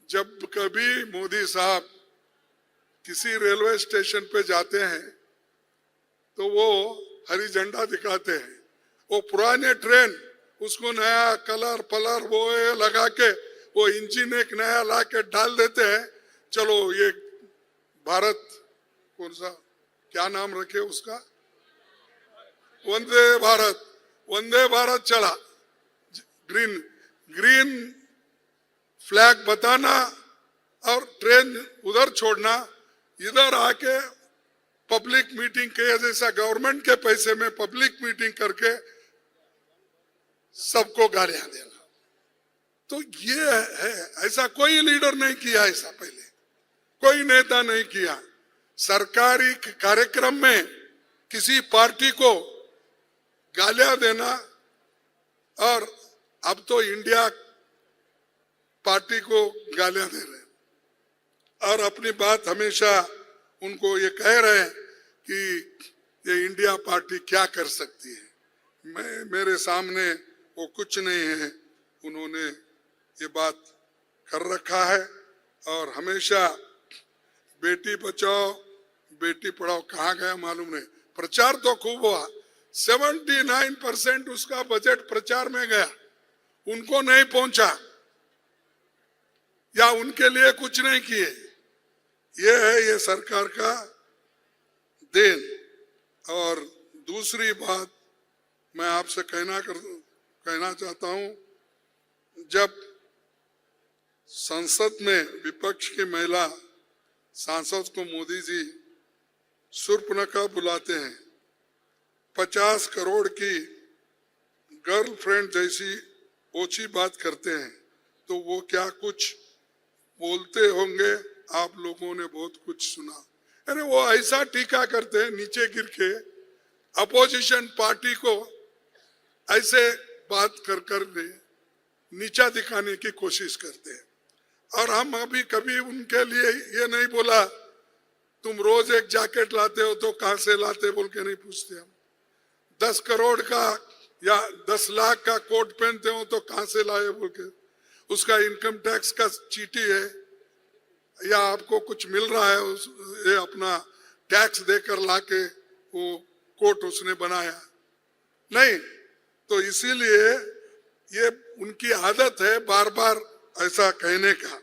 जब कभी मोदी साहब किसी रेलवे स्टेशन पे जाते हैं तो वो हरी झंडा दिखाते हैं, वो पुराने ट्रेन उसको नया कलर पलर वो लगा के वो इंजन एक नया ला के डाल देते हैं, चलो ये भारत, कौन सा क्या नाम रखे उसका, वंदे भारत, वंदे भारत चला, ग्रीन फ्लैग बताना और ट्रेन उधर छोड़ना, इधर आके पब्लिक मीटिंग के जैसा गवर्नमेंट के पैसे में पब्लिक मीटिंग करके सबको गालियां देना। तो ये है, ऐसा कोई लीडर नहीं किया, ऐसा पहले कोई नेता नहीं किया। सरकारी कार्यक्रम में किसी पार्टी को गालियां देना, और अब तो इंडिया पार्टी को गालियां दे रहे हैं और अपनी बात हमेशा उनको ये कह रहे हैं कि ये इंडिया पार्टी क्या कर सकती है। मेरे सामने वो कुछ नहीं है, उन्होंने ये बात कर रखा है। और हमेशा बेटी बचाओ बेटी पढ़ाओ कहाँ गया मालूम नहीं, प्रचार तो खूब हुआ, 79% उसका बजट प्रचार में गया, उनको नहीं पहुंचा या उनके लिए कुछ नहीं किए। ये है ये सरकार का देन। और दूसरी बात मैं आपसे कहना चाहता हूं, जब संसद में विपक्ष की महिला सांसद को मोदी जी शूर्पणखा बुलाते हैं, 50 करोड़ की गर्लफ्रेंड जैसी ओछी बात करते हैं, तो वो क्या कुछ बोलते होंगे, आप लोगों ने बहुत कुछ सुना। अरे वो ऐसा टीका करते हैं नीचे गिर के, अपोजिशन पार्टी को ऐसे बात कर नीचा दिखाने की कोशिश करते हैं। और हम अभी कभी उनके लिए ये नहीं बोला तुम रोज एक जैकेट लाते हो तो कहां से लाते बोल के नहीं पूछते हम, 10 करोड़ का या 10 लाख का कोट पहनते हो तो कहां से लाए बोल के, उसका इनकम टैक्स का चीटी है या आपको कुछ मिल रहा है ये अपना टैक्स देकर लाके वो कोट उसने बनाया नहीं। तो इसीलिए ये उनकी आदत है बार बार ऐसा कहने का।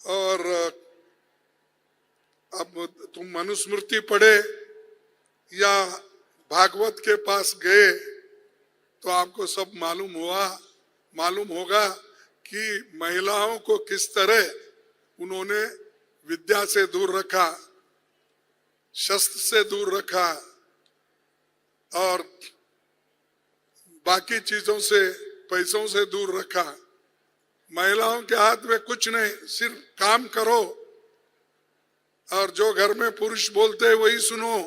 और अब तुम मनुस्मृति पढ़े या भागवत के पास गए तो आपको सब मालूम होगा कि महिलाओं को किस तरह उन्होंने विद्या से दूर रखा, शस्त्र से दूर रखा और बाकी चीजों से, पैसों से दूर रखा। महिलाओं के हाथ में कुछ नहीं, सिर्फ काम करो और जो घर में पुरुष बोलते हैं वही सुनो।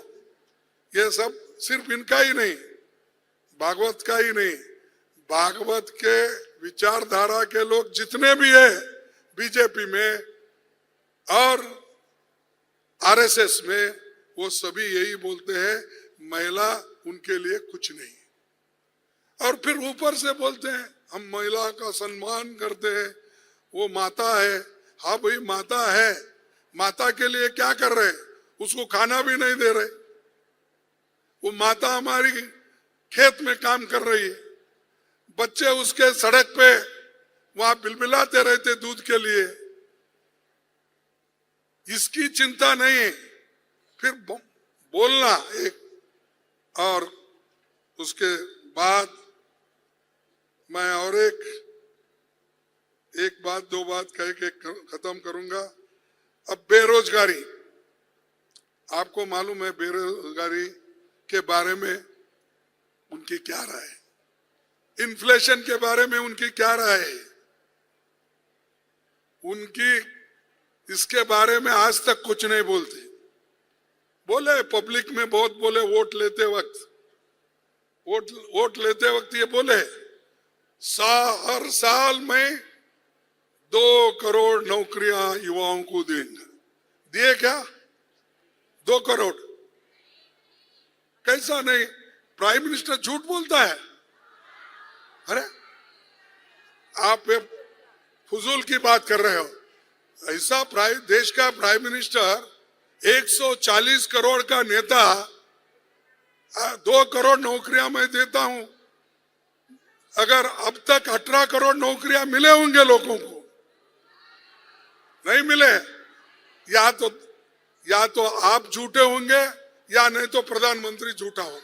ये सब सिर्फ इनका ही नहीं, भागवत का ही नहीं, भागवत के विचारधारा के लोग जितने भी है बीजेपी में और आरएसएस में, वो सभी यही बोलते हैं महिला उनके लिए कुछ नहीं। और फिर ऊपर से बोलते हैं हम महिला का सम्मान करते हैं, वो माता है। हाँ भाई माता है, माता के लिए क्या कर रहे? उसको खाना भी नहीं दे रहे। वो माता हमारी खेत में काम कर रही है, बच्चे उसके सड़क पे वहां बिलबिलाते रहते दूध के लिए, इसकी चिंता नहीं। फिर बोलना एक, और उसके बाद मैं और एक बात दो बात कह के खत्म करूंगा। अब बेरोजगारी, आपको मालूम है बेरोजगारी के बारे में उनकी क्या राय है, इन्फ्लेशन के बारे में उनकी क्या राय है। उनकी इसके बारे में आज तक कुछ नहीं बोलते। बोले पब्लिक में बहुत बोले, वोट लेते वक्त ये बोले हर साल में 2 करोड़ नौकरियां युवाओं को देंगे। दिए क्या? 2 करोड़? कैसा नहीं? प्राइम मिनिस्टर झूठ बोलता है। अरे आप फजूल की बात कर रहे हो। ऐसा देश का प्राइम मिनिस्टर 140 करोड़ का नेता 2 करोड़ नौकरियां मैं देता हूं। अगर अब तक 18 करोड़ नौकरियां मिले होंगे लोगों को, नहीं मिले, या तो आप झूठे होंगे या नहीं तो प्रधानमंत्री झूठा होगा।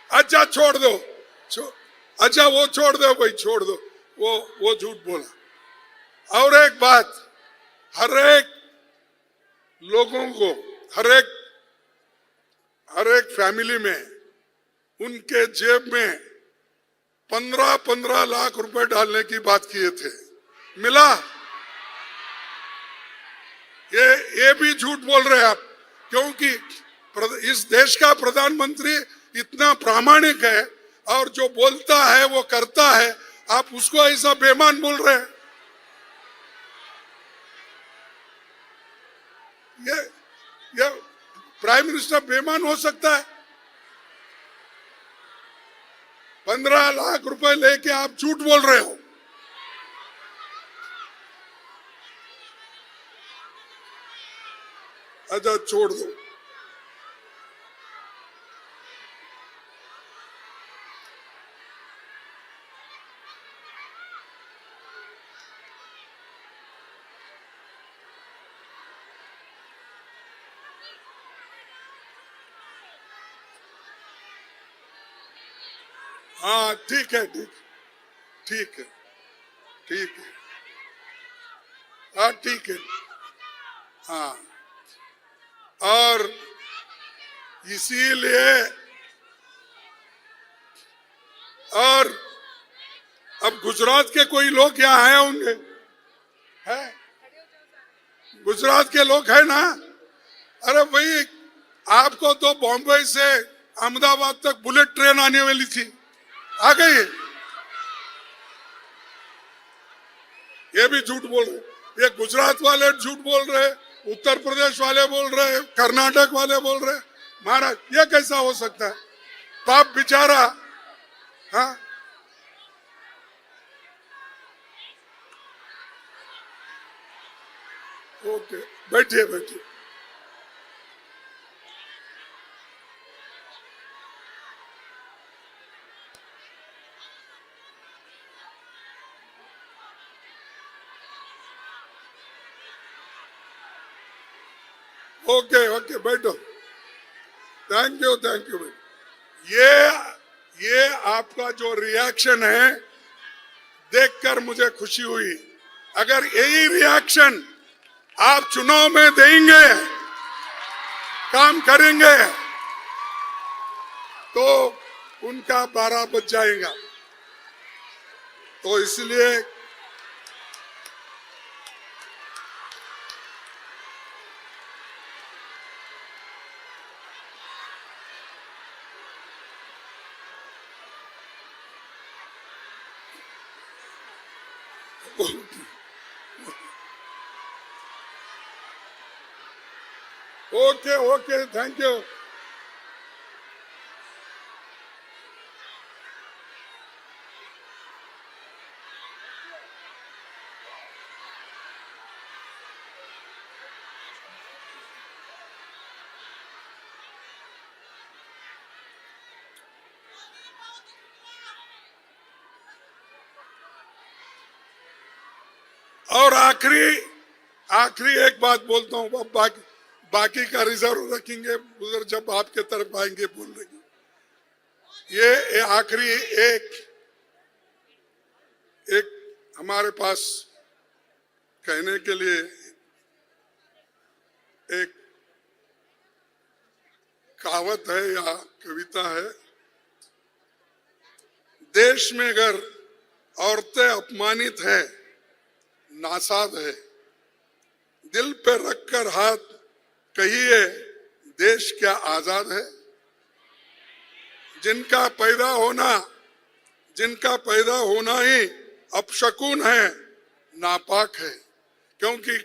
अच्छा छोड़ दो, अच्छा वो छोड़ दो भाई, छोड़ दो, वो झूठ बोला। और एक बात, हर एक लोगों को, हर एक फैमिली में उनके जेब में 15-15 लाख रुपए डालने की बात किए थे, मिला? ये भी झूठ बोल रहे हैं आप, क्योंकि इस देश का प्रधानमंत्री इतना प्रामाणिक है और जो बोलता है वो करता है, आप उसको ऐसा बेईमान बोल रहे हैं। ये प्राइम मिनिस्टर बेईमान हो सकता है? 15 लाख रुपए लेके आप झूठ बोल रहे हो। अच्छा छोड़ दो। हाँ ठीक है, ठीक है, ठीक है, हाँ ठीक है, हाँ। और इसीलिए और अब गुजरात के कोई लोग यहाँ आए होंगे, है? गुजरात के लोग है ना? अरे भाई आपको तो बॉम्बे से अहमदाबाद तक बुलेट ट्रेन आने वाली थी, आ गई। ये भी झूठ बोल रहे, ये गुजरात वाले झूठ बोल रहे, उत्तर प्रदेश वाले बोल रहे, कर्नाटक वाले बोल रहे, महाराज ये कैसा हो सकता है? बाप बेचारा, हाँ। ओके, बैठिए बैठिए। ओके ओके बैठो। थैंक यू ये आपका जो रिएक्शन है देखकर मुझे खुशी हुई। अगर यही रिएक्शन आप चुनाव में देंगे, काम करेंगे, तो उनका 12 बज जाएगा। तो इसलिए ओके ओके, थैंक यू। और आखिरी आखिरी एक बात बोलता हूं, बाकी बाकी का रिजर्व रखेंगे उधर जब आपके तरफ आएंगे बोल रहे। ये आखिरी एक एक हमारे पास कहने के लिए एक कहावत है या कविता है। देश में अगर औरतें अपमानित हैं, नासाद है, दिल पे रखकर हाथ कहिए देश क्या आजाद है। जिनका पैदा होना ही अपशकुन है, नापाक है। क्योंकि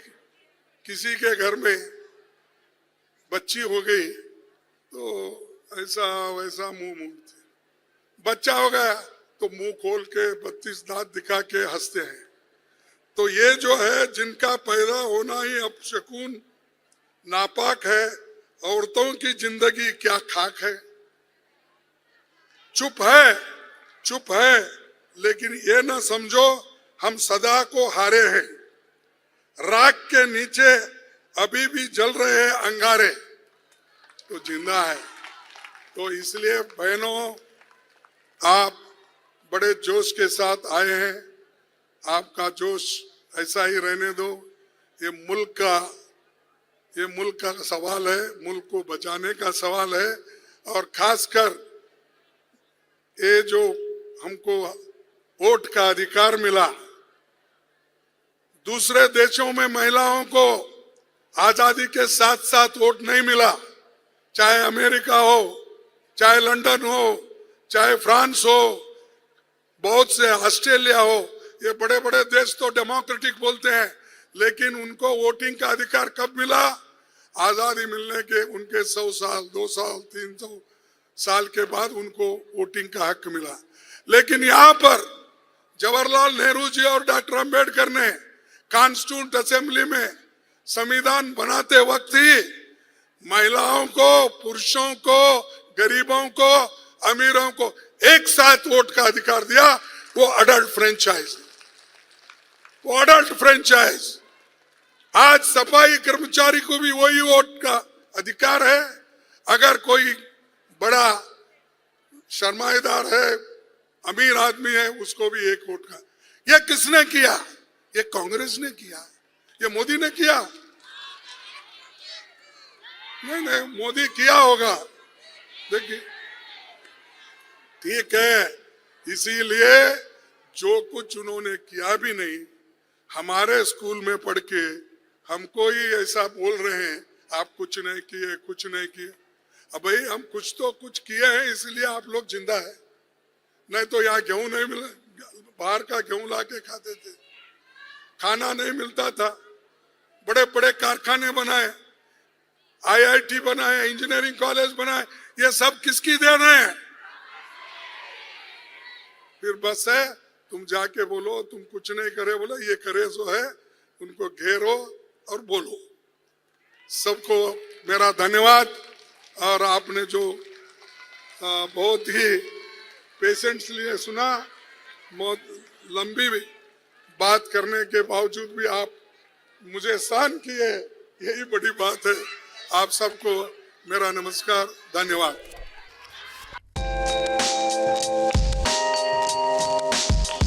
किसी के घर में बच्ची हो गई तो ऐसा वैसा मुंह मूंदते, बच्चा हो गया तो मुंह खोल के 32 दांत दिखा के हंसते हैं। तो ये जो है, जिनका पैदा होना ही अपशकुन नापाक है, औरतों की जिंदगी क्या खाक है। चुप है लेकिन ये ना समझो हम सदा को हारे हैं। राख के नीचे अभी भी जल रहे हैं अंगारे, तो जिंदा है। तो इसलिए बहनों, आप बड़े जोश के साथ आए हैं, आपका जोश ऐसा ही रहने दो। ये मुल्क का सवाल है, मुल्क को बचाने का सवाल है। और खासकर ये जो हमको वोट का अधिकार मिला, दूसरे देशों में महिलाओं को आजादी के साथ साथ वोट नहीं मिला। चाहे अमेरिका हो, चाहे लंदन हो, चाहे फ्रांस हो, बहुत से ऑस्ट्रेलिया हो, ये बड़े बड़े देश तो डेमोक्रेटिक बोलते हैं, लेकिन उनको वोटिंग का अधिकार कब मिला? आजादी मिलने के उनके 100 साल, 2 साल, 300 साल के बाद उनको वोटिंग का हक मिला। लेकिन यहाँ पर जवाहरलाल नेहरू जी और डॉक्टर अंबेडकर ने कॉन्स्टिट्यूंट असेंबली में संविधान बनाते वक्त ही महिलाओं को, पुरुषों को, गरीबों को, अमीरों को एक साथ वोट का अधिकार दिया। वो अडल्ट फ्रेंचाइज। आज सफाई कर्मचारी को भी वही वोट का अधिकार है। अगर कोई बड़ा सरमाएदार है, अमीर आदमी है, उसको भी एक वोट का। ये किसने किया? ये कांग्रेस ने किया, ये मोदी ने किया? नहीं, मोदी किया होगा। देखिए, ठीक है, इसीलिए जो कुछ उन्होंने किया भी नहीं, हमारे स्कूल में पढ़ के हमको ही ऐसा बोल रहे हैं आप कुछ नहीं किए। अब भाई हम कुछ तो कुछ किए हैं, इसलिए आप लोग जिंदा है। नहीं तो यहाँ गेहूं नहीं मिला, बाहर का गेहूं लाके खाते थे, खाना नहीं मिलता था। बड़े बड़े कारखाने बनाए, IIT बनाए, इंजीनियरिंग कॉलेज बनाए, ये सब किसकी देन है? फिर बस है, तुम जाके बोलो तुम कुछ नहीं करे, बोलो ये करे सो है, उनको घेरो और बोलो। सबको मेरा धन्यवाद। और आपने जो बहुत ही पेशेंटली सुना, बहुत लंबी बात करने के बावजूद भी आप मुझे सहन किए, यही बड़ी बात है। आप सबको मेरा नमस्कार, धन्यवाद।